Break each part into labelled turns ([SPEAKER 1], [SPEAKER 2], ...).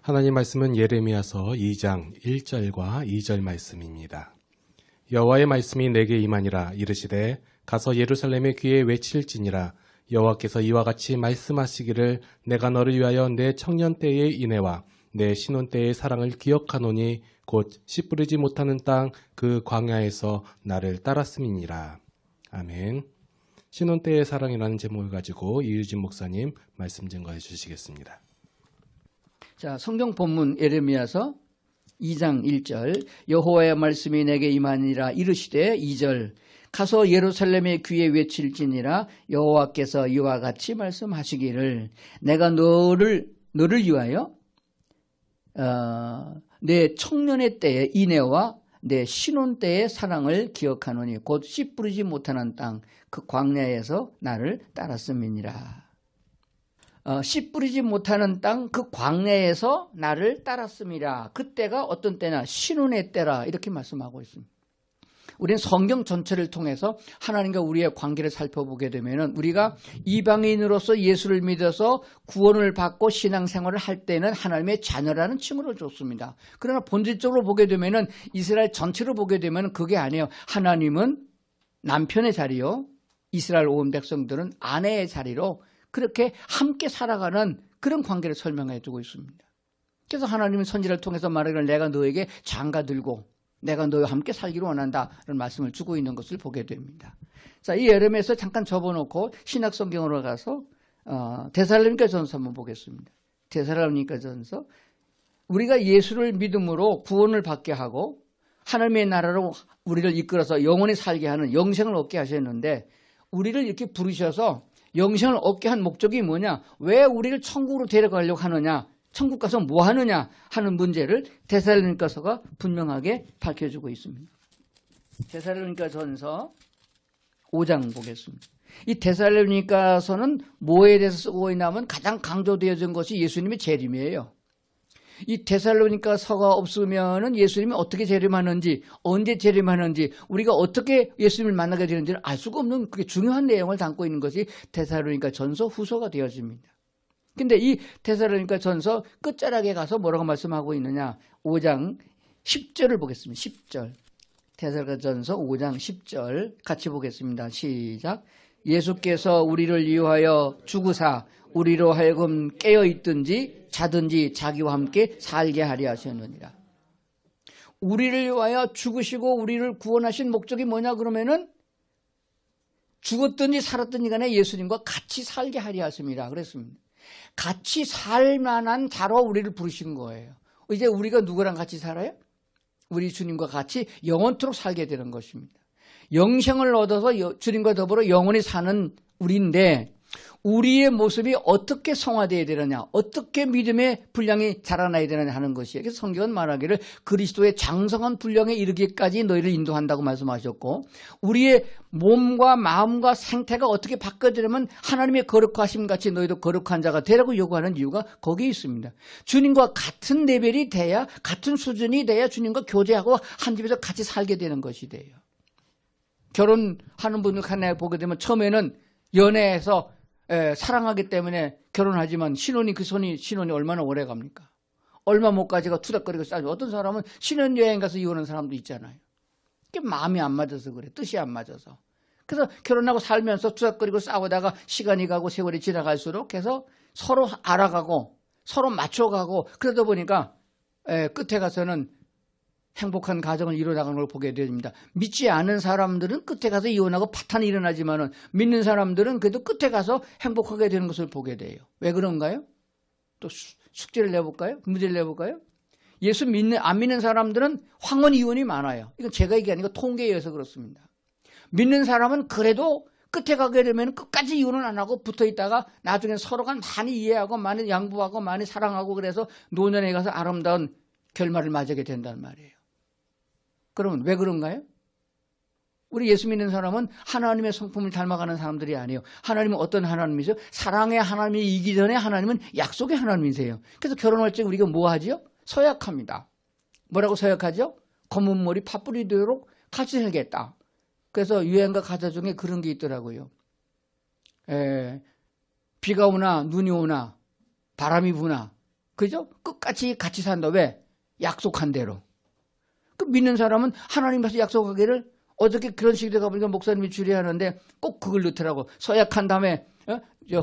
[SPEAKER 1] 하나님 말씀은 예레미야서 2장 1절과 2절 말씀입니다. 여호와의 말씀이 내게 임하니라. 이르시되 가서 예루살렘의 귀에 외칠지니라. 여호와께서 이와 같이 말씀하시기를 내가 너를 위하여 내 청년 때의 인애와 내 신혼 때의 사랑을 기억하노니 곧 씨 뿌리지 못하는 땅 그 광야에서 나를 따랐음이니라. 아멘. 신혼 때의 사랑이라는 제목을 가지고 이유진 목사님 말씀 증거해 주시겠습니다.
[SPEAKER 2] 자, 성경 본문 예레미야서 2장 1절 여호와의 말씀이 내게 임하니라. 이르시되 2절 가서 예루살렘의 귀에 외칠지니라. 여호와께서 이와 같이 말씀하시기를 내가 너를 위하여 내 청년의 때의 인애와 내 신혼 때의 사랑을 기억하노니 곧 씨 뿌리지 못하는 땅 그 광야에서 나를 따랐음이니라. 씨 뿌리지 못하는 땅 그 광야에서 나를 따랐음이라. 그때가 어떤 때냐? 신혼의 때라. 이렇게 말씀하고 있습니다. 우리는 성경 전체를 통해서 하나님과 우리의 관계를 살펴보게 되면 우리가 이방인으로서 예수를 믿어서 구원을 받고 신앙생활을 할 때는 하나님의 자녀라는 칭호를 줬습니다. 그러나 본질적으로 보게 되면 이스라엘 전체로 보게 되면 그게 아니에요. 하나님은 남편의 자리요, 이스라엘 온 백성들은 아내의 자리로 그렇게 함께 살아가는 그런 관계를 설명해 주고 있습니다. 그래서 하나님은 선지자를 통해서 말하기를 내가 너에게 장가들고 내가 너와 함께 살기를 원한다는 말씀을 주고 있는 것을 보게 됩니다. 자, 이 예레미야서 잠깐 접어놓고 신약성경으로 가서 데살로니가 전서 한번 보겠습니다. 데살로니가 전서. 우리가 예수를 믿음으로 구원을 받게 하고 하나님의 나라로 우리를 이끌어서 영원히 살게 하는 영생을 얻게 하셨는데 우리를 이렇게 부르셔서 영생을 얻게 한 목적이 뭐냐? 왜 우리를 천국으로 데려가려고 하느냐? 천국 가서 뭐 하느냐 하는 문제를 데살로니가서가 분명하게 밝혀주고 있습니다. 데살로니가전서 5장 보겠습니다. 이 데살로니가서는 뭐에 대해서 쓰고 있냐면 가장 강조되어진 것이 예수님의 재림이에요. 이 데살로니가서가 없으면은 예수님이 어떻게 재림하는지, 언제 재림하는지, 우리가 어떻게 예수님을 만나게 되는지를 알 수가 없는 그게 중요한 내용을 담고 있는 것이 데살로니가전서 후서가 되어집니다. 근데 이 데살로니가 전서 끝자락에 가서 뭐라고 말씀하고 있느냐? 5장 10절을 보겠습니다. 10절. 데살로니가 전서 5장 10절 같이 보겠습니다. 시작. 예수께서 우리를 위하여 죽으사 우리로 하여금 깨어있든지 자든지 자기와 함께 살게 하려 하셨느니라. 우리를 위하여 죽으시고 우리를 구원하신 목적이 뭐냐 그러면은 죽었든지 살았든지 간에 예수님과 같이 살게 하려 하십니다. 그랬습니다. 같이 살 만한 자로 우리를 부르신 거예요. 이제 우리가 누구랑 같이 살아요? 우리 주님과 같이 영원토록 살게 되는 것입니다. 영생을 얻어서 주님과 더불어 영원히 사는 우리인데 우리의 모습이 어떻게 성화되어야 되느냐, 어떻게 믿음의 분량이 자라나야 되느냐 하는 것이에요. 그래서 성경은 말하기를 그리스도의 장성한 분량에 이르기까지 너희를 인도한다고 말씀하셨고 우리의 몸과 마음과 생태가 어떻게 바꿔지려면 하나님의 거룩하심 같이 너희도 거룩한 자가 되라고 요구하는 이유가 거기에 있습니다. 주님과 같은 레벨이 돼야, 같은 수준이 돼야 주님과 교제하고 한 집에서 같이 살게 되는 것이 돼요. 결혼하는 분들 하나 보게 되면 처음에는 연애해서 사랑하기 때문에 결혼하지만 신혼이 얼마나 오래 갑니까? 얼마 못 가지가 투닥거리고 싸우고 어떤 사람은 신혼여행 가서 이혼한 사람도 있잖아요. 그게 마음이 안 맞아서 그래. 뜻이 안 맞아서. 그래서 결혼하고 살면서 투닥거리고 싸우다가 시간이 가고 세월이 지나갈수록 해서 서로 알아가고 서로 맞춰가고 그러다 보니까 끝에 가서는 행복한 가정을 이루어나가는 걸 보게 됩니다. 믿지 않은 사람들은 끝에 가서 이혼하고 파탄이 일어나지만은 믿는 사람들은 그래도 끝에 가서 행복하게 되는 것을 보게 돼요. 왜 그런가요? 또 숙제를 내볼까요? 문제를 내볼까요? 예수 안 믿는 사람들은 황혼 이혼이 많아요. 이건 제가 얘기하는 거 통계에 의해서 그렇습니다. 믿는 사람은 그래도 끝에 가게 되면 끝까지 이혼은 안 하고 붙어 있다가 나중에 서로가 많이 이해하고 많이 양보하고 많이 사랑하고 그래서 노년에 가서 아름다운 결말을 맞이하게 된단 말이에요. 그러면 왜 그런가요? 우리 예수 믿는 사람은 하나님의 성품을 닮아가는 사람들이 아니에요. 하나님은 어떤 하나님이세요? 사랑의 하나님이 이기 전에 하나님은 약속의 하나님이세요. 그래서 결혼할 때 우리가 뭐 하죠? 서약합니다. 뭐라고 서약하죠? 검은 머리 팥뿌리 되도록 같이 살겠다. 그래서 유행가 가사 중에 그런 게 있더라고요. 비가 오나 눈이 오나 바람이 부나 그죠? 끝까지 같이 산다. 왜? 약속한 대로. 그 믿는 사람은 하나님께서 약속하기를 어떻게 그런 식으로 가보니까 목사님이 주례하는데 꼭 그걸 넣더라고. 서약한 다음에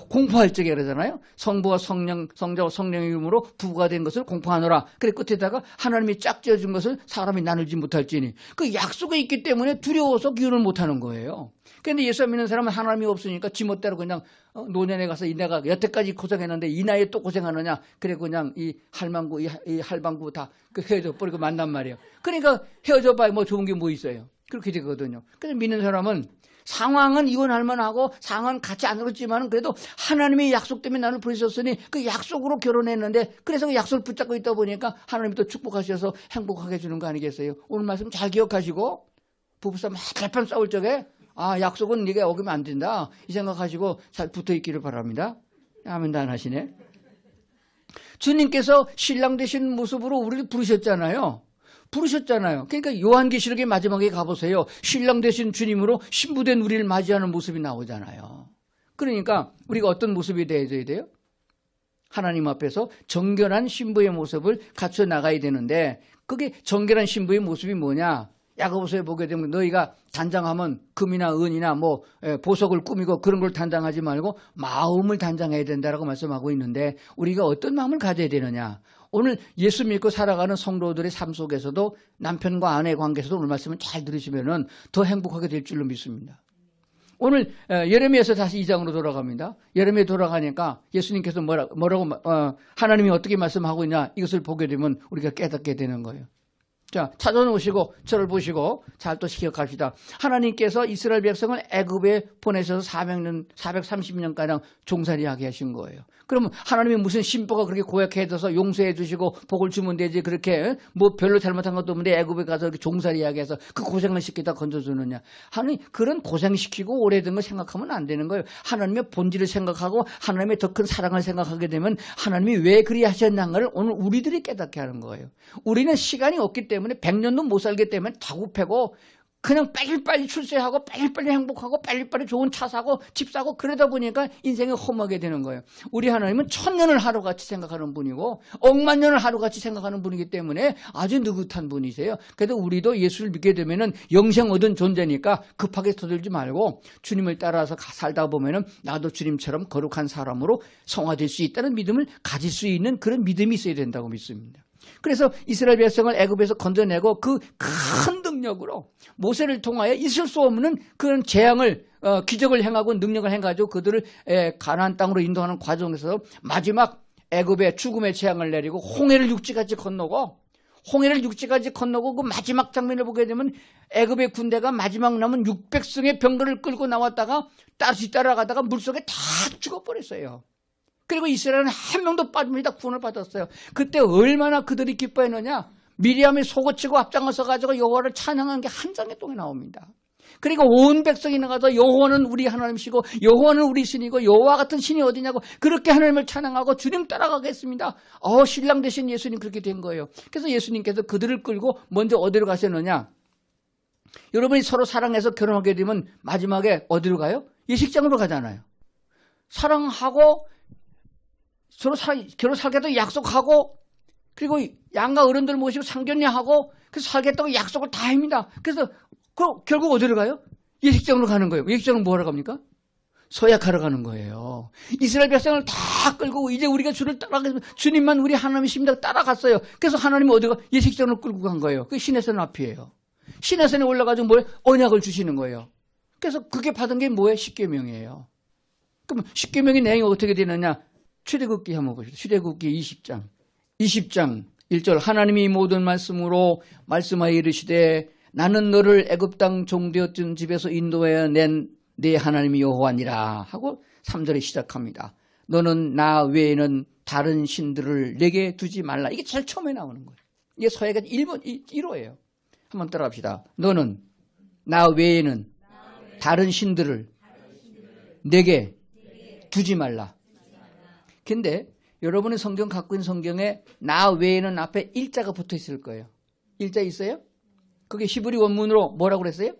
[SPEAKER 2] 공포할 적에 그러잖아요. 성부와 성자와 성령의 이름으로 부가 된 것을 공포하노라. 그래 끝에다가 하나님이 짝 지어준 것을 사람이 나누지 못할지니. 그 약속이 있기 때문에 두려워서 기원을 못하는 거예요. 그런데 예수 믿는 사람은 하나님이 없으니까 지멋대로 그냥 노년에 가서 내가 여태까지 고생했는데 이 나이에 또 고생하느냐. 그래 그냥 이 할망구 이 할방구 다 헤어져 버리고 만난 말이에요. 그러니까 헤어져 봐야 뭐 좋은 게 뭐 있어요. 그렇게 되거든요. 그래서 믿는 사람은 상황은 이혼할 만하고 상황은 같이 안 그렇지만 그래도 하나님의 약속 때문에 나를 부르셨으니 그 약속으로 결혼했는데 그래서 그 약속을 붙잡고 있다 보니까 하나님이 또 축복하셔서 행복하게 해주는 거 아니겠어요? 오늘 말씀 잘 기억하시고 부부싸움 달판 싸울 적에 약속은 네가 어기면 안 된다 이 생각하시고 잘 붙어있기를 바랍니다. 아멘도 안 하시네. 주님께서 신랑 되신 모습으로 우리를 부르셨잖아요. 그러니까 요한계시록의 마지막에 가보세요. 신랑 되신 주님으로 신부된 우리를 맞이하는 모습이 나오잖아요. 그러니까 우리가 어떤 모습이 되어야 돼요? 하나님 앞에서 정결한 신부의 모습을 갖춰 나가야 되는데 그게 정결한 신부의 모습이 뭐냐? 야고보서에 보게 되면 너희가 단장하면 금이나 은이나 뭐 보석을 꾸미고 그런 걸 단장하지 말고 마음을 단장해야 된다라고 말씀하고 있는데 우리가 어떤 마음을 가져야 되느냐? 오늘 예수 믿고 살아가는 성도들의 삶 속에서도 남편과 아내의 관계에서도 오늘 말씀을 잘 들으시면 더 행복하게 될 줄로 믿습니다. 오늘 예레미야서 다시 2장으로 돌아갑니다. 예레미야 돌아가니까 예수님께서 뭐라고 하나님이 어떻게 말씀하고 있냐 이것을 보게 되면 우리가 깨닫게 되는 거예요. 자, 찾아놓으시고 저를 보시고 잘 또 기억합시다. 하나님께서 이스라엘 백성을 애굽에 보내셔서 430년가량 종살이하게 하신 거예요. 그러면 하나님이 무슨 신부가 그렇게 고약해 져서 용서해 주시고 복을 주면 되지 그렇게 뭐 별로 잘못한 것도 없는데 애굽에 가서 이렇게 종살이하게 해서 그 고생을 시키다 건져주느냐. 하나님 그런 고생시키고 오래된 거 생각하면 안 되는 거예요. 하나님의 본질을 생각하고 하나님의 더 큰 사랑을 생각하게 되면 하나님이 왜 그리 하셨는가를 오늘 우리들이 깨닫게 하는 거예요. 우리는 시간이 없기 때문에 100년도 못 살기 때문에 다급해고 그냥 빨리빨리 출세하고 빨리빨리 행복하고 빨리빨리 좋은 차 사고 집 사고 그러다 보니까 인생이 험하게 되는 거예요. 우리 하나님은 1000년을 하루같이 생각하는 분이고 억만 년을 하루같이 생각하는 분이기 때문에 아주 느긋한 분이세요. 그래도 우리도 예수를 믿게 되면은 영생 얻은 존재니까 급하게 서둘지 말고 주님을 따라서 살다 보면은 나도 주님처럼 거룩한 사람으로 성화될 수 있다는 믿음을 가질 수 있는 그런 믿음이 있어야 된다고 믿습니다. 그래서 이스라엘 백성을 애굽에서 건져내고 그 큰 능력으로 모세를 통하여 있을 수 없는 그런 재앙을 기적을 행하고 능력을 행가지고 그들을 가나안 땅으로 인도하는 과정에서 마지막 애굽의 죽음의 재앙을 내리고 홍해를 육지까지 건너고 그 마지막 장면을 보게 되면 애굽의 군대가 마지막 남은 600승의 병거를 끌고 나왔다가 다시 따라가다가 물속에 다 죽어버렸어요. 그리고 이스라엘은 한 명도 빠집니다. 구원을 받았어요. 그때 얼마나 그들이 기뻐했느냐. 미리암이 속옷치고 앞장서서 가지고 여호와를 찬양한 게 한 장의 동에 나옵니다. 그리고 온 백성이 나가서 여호와는 우리 하나님이시고 여호와는 우리 신이고 여호와 같은 신이 어디냐고 그렇게 하나님을 찬양하고 주님 따라가겠습니다. 신랑 되신 예수님 그렇게 된 거예요. 그래서 예수님께서 그들을 끌고 먼저 어디로 가셨느냐. 여러분이 서로 사랑해서 결혼하게 되면 마지막에 어디로 가요? 예식장으로 가잖아요. 사랑하고 서로 결혼 살겠다고 약속하고 그리고 양가 어른들 모시고 상견례하고 그래서 살겠다고 약속을 다 합니다. 그래서 결국 어디로 가요? 예식장으로 가는 거예요. 예식장은 뭐하러 갑니까? 서약하러 가는 거예요. 이스라엘 백성을 다 끌고 이제 우리가 주를 따라가겠습니다. 주님만 우리 하나님이십니다. 따라갔어요. 그래서 하나님이 어디가 예식장으로 끌고 간 거예요. 그게 시내산 앞이에요. 시내산에 올라가지고 뭐예요? 언약을 주시는 거예요. 그래서 그게 받은 게 뭐예요? 십계명이에요. 그럼 십계명의 내용이 어떻게 되느냐? 출애굽기 한번 보시죠. 출애굽기 20장 1절 하나님이 모든 말씀으로 말씀하여 이르시되 나는 너를 애굽 땅 종되었던 집에서 인도하여 낸 네 하나님이 여호와니라 하고 3절에 시작합니다. 너는 나 외에는 다른 신들을 내게 두지 말라. 이게 제일 처음에 나오는 거예요. 이게 서약의 1호예요. 한번 따라합시다. 너는 나 외에는 다른 신들을 내게 두지 말라. 근데 여러분의 성경 갖고 있는 성경에 나 외에는 앞에 일자가 붙어 있을 거예요. 일자 있어요? 그게 히브리 원문으로 뭐라고 그랬어요?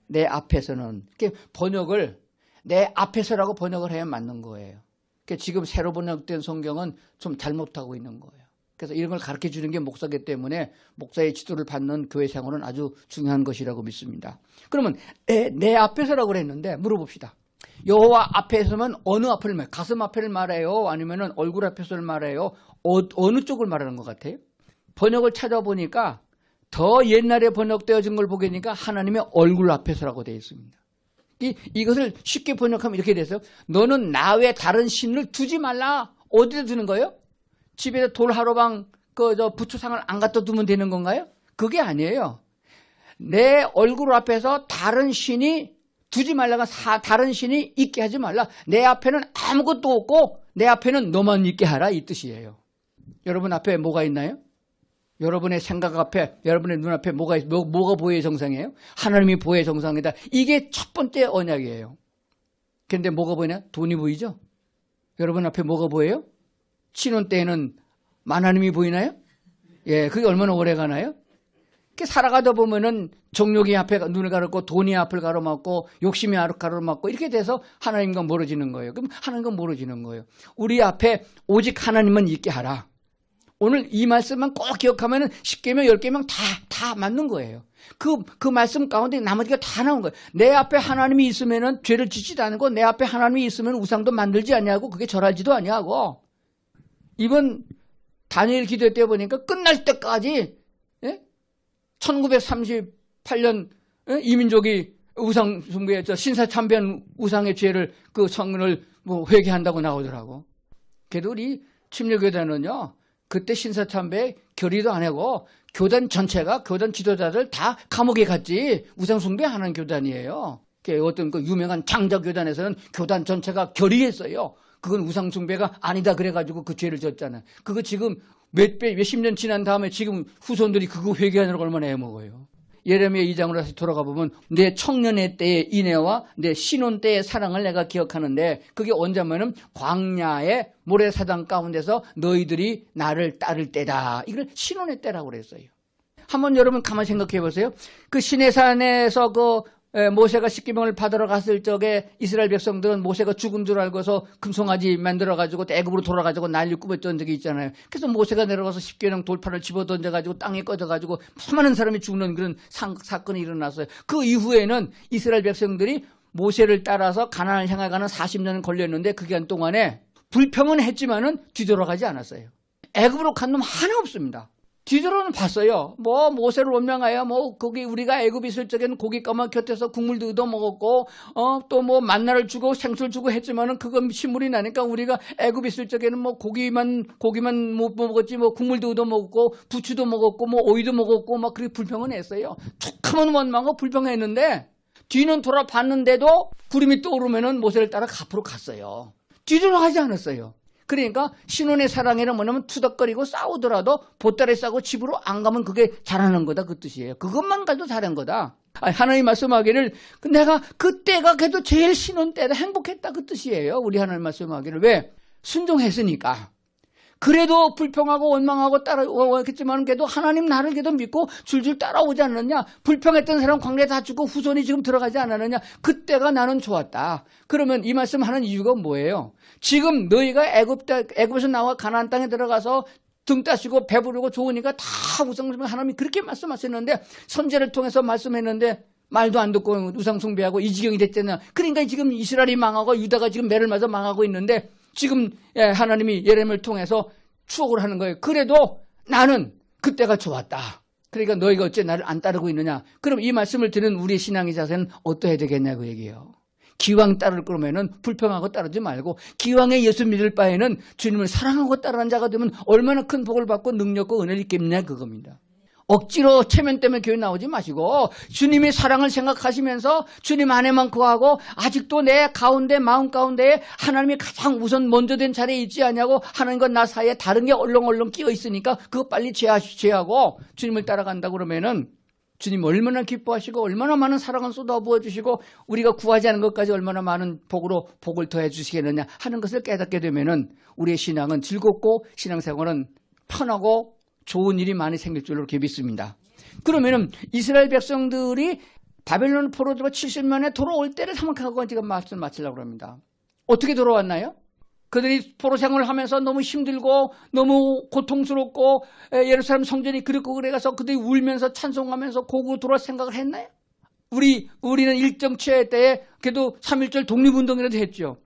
[SPEAKER 2] 내 앞에서는. 번역을 내 앞에서라고 번역을 해야 맞는 거예요. 그러니까 지금 새로 번역된 성경은 좀 잘못하고 있는 거예요. 그래서 이런 걸 가르쳐 주는 게 목사기 때문에 목사의 지도를 받는 교회 생활은 아주 중요한 것이라고 믿습니다. 그러면 내 앞에서라고 그랬는데 물어봅시다. 여호와 앞에 서면 어느 앞을 말해요? 가슴 앞을 말해요? 아니면 얼굴 앞에서를 말해요? 어느 쪽을 말하는 것 같아요? 번역을 찾아보니까 더 옛날에 번역되어진 걸 보니까 하나님의 얼굴 앞에서라고 되어 있습니다. 이것을 쉽게 번역하면 이렇게 돼서 너는 나 외 다른 신을 두지 말라. 어디다 두는 거예요? 집에서 돌하로방 부추상을 안 갖다 두면 되는 건가요? 그게 아니에요. 내 얼굴 앞에서 다른 신이 두지 말라가 다른 신이 있게 하지 말라. 내 앞에는 아무것도 없고 내 앞에는 너만 있게 하라 이 뜻이에요. 여러분 앞에 뭐가 있나요? 여러분의 생각 앞에, 여러분의 눈앞에 뭐가 보여의 정상이에요? 하나님이 보여의 정상이다. 이게 첫 번째 언약이에요. 그런데 뭐가 보이냐? 돈이 보이죠? 여러분 앞에 뭐가 보여요? 신혼 때에는 만하님이 보이나요? 예, 그게 얼마나 오래 가나요? 이렇게 살아가다 보면은 정욕이 앞에 눈을 가렸고 돈이 앞을 가로막고 욕심이 앞을 가로막고 이렇게 돼서 하나님과 멀어지는 거예요. 그럼 하나님과 멀어지는 거예요. 우리 앞에 오직 하나님만 있게 하라. 오늘 이 말씀만 꼭 기억하면은 10개명, 10개명 다 맞는 거예요. 그 말씀 가운데 나머지가 다 나온 거예요. 내 앞에 하나님이 있으면은 죄를 짓지도 않고 내 앞에 하나님이 있으면 우상도 만들지 아니하고 그게 절하지도 아니하고 이번 다니엘 기도 때 보니까 끝날 때까지 1938년 이민족이 우상 숭배에 신사참배한 우상의 죄를 그 성을 회개한다고 나오더라고. 그래도 우리 침례교단은요. 그때 신사참배 결의도 안 하고 교단 전체가 교단 지도자들 다 감옥에 갔지 우상 숭배하는 교단이에요. 어떤 그 유명한 장자교단에서는 교단 전체가 결의했어요. 그건 우상 숭배가 아니다 그래가지고 그 죄를 졌잖아요. 그거 지금 몇십 년 지난 다음에 지금 후손들이 그거 회개하느라고 얼마나 애먹어요. 예레미야 2장으로 다시 돌아가 보면 내 청년의 때의 인애와 내 신혼 때의 사랑을 내가 기억하는데 그게 언제냐면은 광야의 모래사장 가운데서 너희들이 나를 따를 때다. 이걸 신혼의 때라고 그랬어요. 한번 여러분 가만히 생각해 보세요. 그 시내산에서 모세가 십계명을 받으러 갔을 적에 이스라엘 백성들은 모세가 죽은 줄 알고서 금송아지 만들어가지고 애굽으로 돌아가지고 난리 꾸몄던 적이 있잖아요. 그래서 모세가 내려가서 십계명 돌판을 집어던져가지고 땅에 꺼져가지고 수많은 사람이 죽는 그런 사건이 일어났어요. 그 이후에는 이스라엘 백성들이 모세를 따라서 가나안을 향해 가는 40년은 걸렸는데 그 기간 동안에 불평은 했지만은 뒤돌아가지 않았어요. 애굽으로 간 놈 하나 없습니다. 뒤돌아는 봤어요. 모세를 원망하여 거기 우리가 애굽 있을 적에는 고깃가마 곁에서 국물도 얻어 먹었고 또 만나를 주고 생수를 주고 했지만은 그건 신물이 나니까 우리가 애굽 있을 적에는 고기만 못 먹었지 국물도 얻어 먹었고 부추도 먹었고 오이도 먹었고 그렇게 불평은 했어요. 툭하면 원망하고 불평했는데 뒤는 돌아봤는데도 구름이 떠오르면은 모세를 따라 앞으로 갔어요. 뒤돌아가지 않았어요. 그러니까 신혼의 사랑이란 뭐냐면 투닥거리고 싸우더라도 보따리 싸고 집으로 안 가면 그게 잘하는 거다 그 뜻이에요. 그것만 가도 잘한 거다. 하나님 말씀하기를 내가 그때가 그래도 제일 신혼 때다 행복했다 그 뜻이에요. 우리 하나님 말씀하기를 왜? 순종했으니까. 그래도 불평하고 원망하고 따라오겠지만 그래도 하나님 나를 그래도 믿고 줄줄 따라오지 않느냐. 불평했던 사람 광야에 다 죽고 후손이 지금 들어가지 않았느냐. 그때가 나는 좋았다. 그러면 이 말씀 하는 이유가 뭐예요? 지금 너희가 애굽에서 나와 가나안 땅에 들어가서 등 따시고 배부르고 좋으니까 다 우상숭배 하나님이 그렇게 말씀하셨는데 선제를 통해서 말씀했는데 말도 안 듣고 우상숭배하고 이 지경이 됐잖아. 그러니까 지금 이스라엘이 망하고 유다가 지금 매를 맞아 망하고 있는데 지금 하나님이 예레미야를 통해서 추억을 하는 거예요. 그래도 나는 그때가 좋았다. 그러니까 너희가 어째 나를 안 따르고 있느냐. 그럼 이 말씀을 듣는 우리의 신앙의 자세는 어떠해야 되겠냐고 얘기해요. 기왕 따를 거면은 불평하고 따르지 말고 기왕에 예수 믿을 바에는 주님을 사랑하고 따르는 자가 되면 얼마나 큰 복을 받고 능력과 은혜를 입겠냐 그겁니다. 억지로 체면 때문에 교회 나오지 마시고 주님의 사랑을 생각하시면서 주님 안에만 거하고 아직도 내 가운데 마음 가운데 하나님이 가장 우선 먼저 된 자리에 있지 않냐고 하나님과 나 사이에 다른 게 얼렁얼렁 끼어 있으니까 그거 빨리 제하고 주님을 따라간다 그러면은 주님 얼마나 기뻐하시고 얼마나 많은 사랑을 쏟아부어 주시고 우리가 구하지 않은 것까지 얼마나 많은 복을 더해 주시겠느냐 하는 것을 깨닫게 되면은 우리의 신앙은 즐겁고 신앙생활은 편하고 좋은 일이 많이 생길 줄로 이렇게 믿습니다. 그러면은 이스라엘 백성들이 바벨론 포로로 70년에 돌아올 때를 생각하고 지금 말씀 마치려고 합니다. 어떻게 돌아왔나요? 그들이 포로 생활을 하면서 너무 힘들고 너무 고통스럽고 예루살렘 성전이 그렇고 그래가서 그들이 울면서 찬송하면서 고국으로 돌아올 생각을 했나요? 우리는 일정 치하 때에 그래도 3.1절 독립운동이라도 했죠.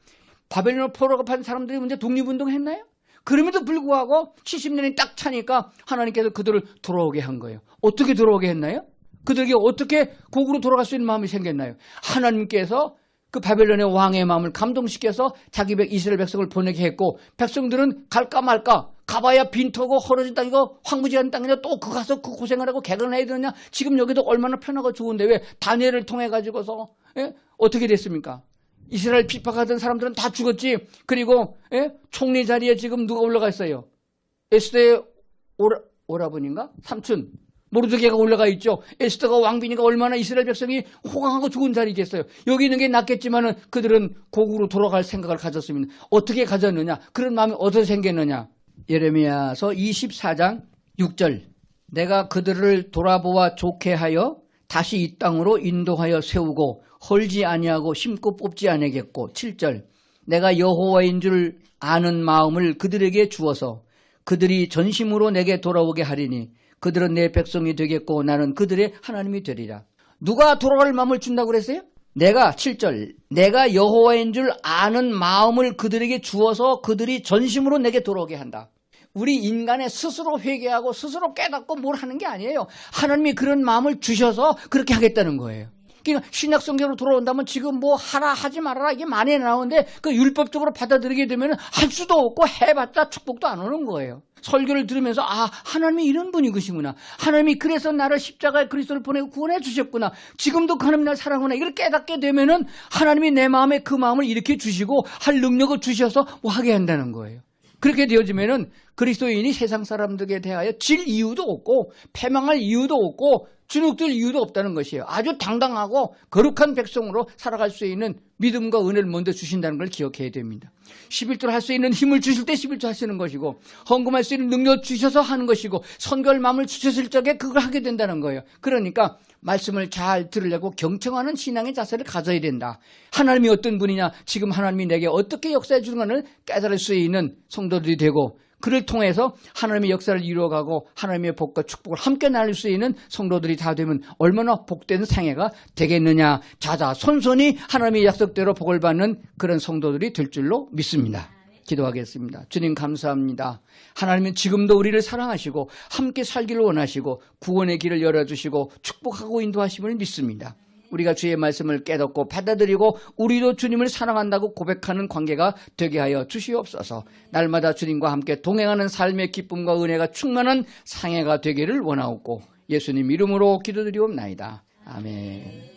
[SPEAKER 2] 바벨론 포로가 판 사람들이 먼저 독립운동 했나요? 그럼에도 불구하고 70년이 딱 차니까 하나님께서 그들을 돌아오게 한 거예요. 어떻게 돌아오게 했나요? 그들에게 어떻게 고국으로 돌아갈 수 있는 마음이 생겼나요? 하나님께서 그 바벨론의 왕의 마음을 감동시켜서 자기 이스라엘 백성을 보내게 했고, 백성들은 갈까 말까, 가봐야 빈터고 헐어진 땅이고 황무지한 땅인데 또 그 가서 그 고생을 하고 개간을 해야 되느냐. 지금 여기도 얼마나 편하고 좋은데 왜 다니엘을 통해 가지고서 어떻게 됐습니까? 이스라엘 핍박하던 사람들은 다 죽었지. 그리고 총리 자리에 지금 누가 올라가 있어요? 에스더의 오라버니인가? 삼촌 모르드게가 올라가 있죠. 에스더가 왕비니까 얼마나 이스라엘 백성이 호강하고 좋은 자리겠어요. 여기 있는 게 낫겠지만은 그들은 고국으로 돌아갈 생각을 가졌습니다. 어떻게 가졌느냐? 그런 마음이 어디서 생겼느냐? 예레미야서 24장 6절. 내가 그들을 돌아보아 좋게 하여 다시 이 땅으로 인도하여 세우고 헐지 아니하고 심고 뽑지 아니하겠고. 7절. 내가 여호와인 줄 아는 마음을 그들에게 주어서 그들이 전심으로 내게 돌아오게 하리니 그들은 내 백성이 되겠고 나는 그들의 하나님이 되리라. 누가 돌아갈 마음을 준다고 그랬어요? 내가 7절. 내가 여호와인 줄 아는 마음을 그들에게 주어서 그들이 전심으로 내게 돌아오게 한다. 우리 인간의 스스로 회개하고 스스로 깨닫고 뭘 하는 게 아니에요. 하나님이 그런 마음을 주셔서 그렇게 하겠다는 거예요. 그러니까 신약 성경으로 돌아온다면 지금 뭐 하라 하지 말아라 이게 많이 나오는데 그 율법적으로 받아들이게 되면 할 수도 없고 해봤자 축복도 안 오는 거예요. 설교를 들으면서 하나님이 이런 분이시구나. 하나님이 그래서 나를 십자가에 그리스도를 보내고 구원해 주셨구나. 지금도 하나님이 나를 사랑하구나. 이걸 깨닫게 되면은 하나님이 내 마음에 그 마음을 일으켜 주시고 할 능력을 주셔서 뭐 하게 한다는 거예요. 그렇게 되어지면은 그리스도인이 세상 사람들에 대하여 질 이유도 없고 패망할 이유도 없고 주눅들 이유도 없다는 것이에요. 아주 당당하고 거룩한 백성으로 살아갈 수 있는 믿음과 은혜를 먼저 주신다는 걸 기억해야 됩니다. 11조를 할 수 있는 힘을 주실 때 11조 하시는 것이고 헌금할 수 있는 능력 주셔서 하는 것이고 선교할 마음을 주셨을 적에 그걸 하게 된다는 거예요. 그러니까 말씀을 잘 들으려고 경청하는 신앙의 자세를 가져야 된다. 하나님이 어떤 분이냐, 지금 하나님이 내게 어떻게 역사해 주는 것을 깨달을 수 있는 성도들이 되고 그를 통해서 하나님의 역사를 이루어가고 하나님의 복과 축복을 함께 나눌 수 있는 성도들이 다 되면 얼마나 복된 생애가 되겠느냐. 자자 손손이 하나님의 약속대로 복을 받는 그런 성도들이 될 줄로 믿습니다. 기도하겠습니다. 주님 감사합니다. 하나님은 지금도 우리를 사랑하시고 함께 살기를 원하시고 구원의 길을 열어주시고 축복하고 인도하심을 믿습니다. 우리가 주의 말씀을 깨닫고 받아들이고 우리도 주님을 사랑한다고 고백하는 관계가 되게 하여 주시옵소서. 날마다 주님과 함께 동행하는 삶의 기쁨과 은혜가 충만한 상해가 되기를 원하옵고 예수님 이름으로 기도드리옵나이다. 아멘.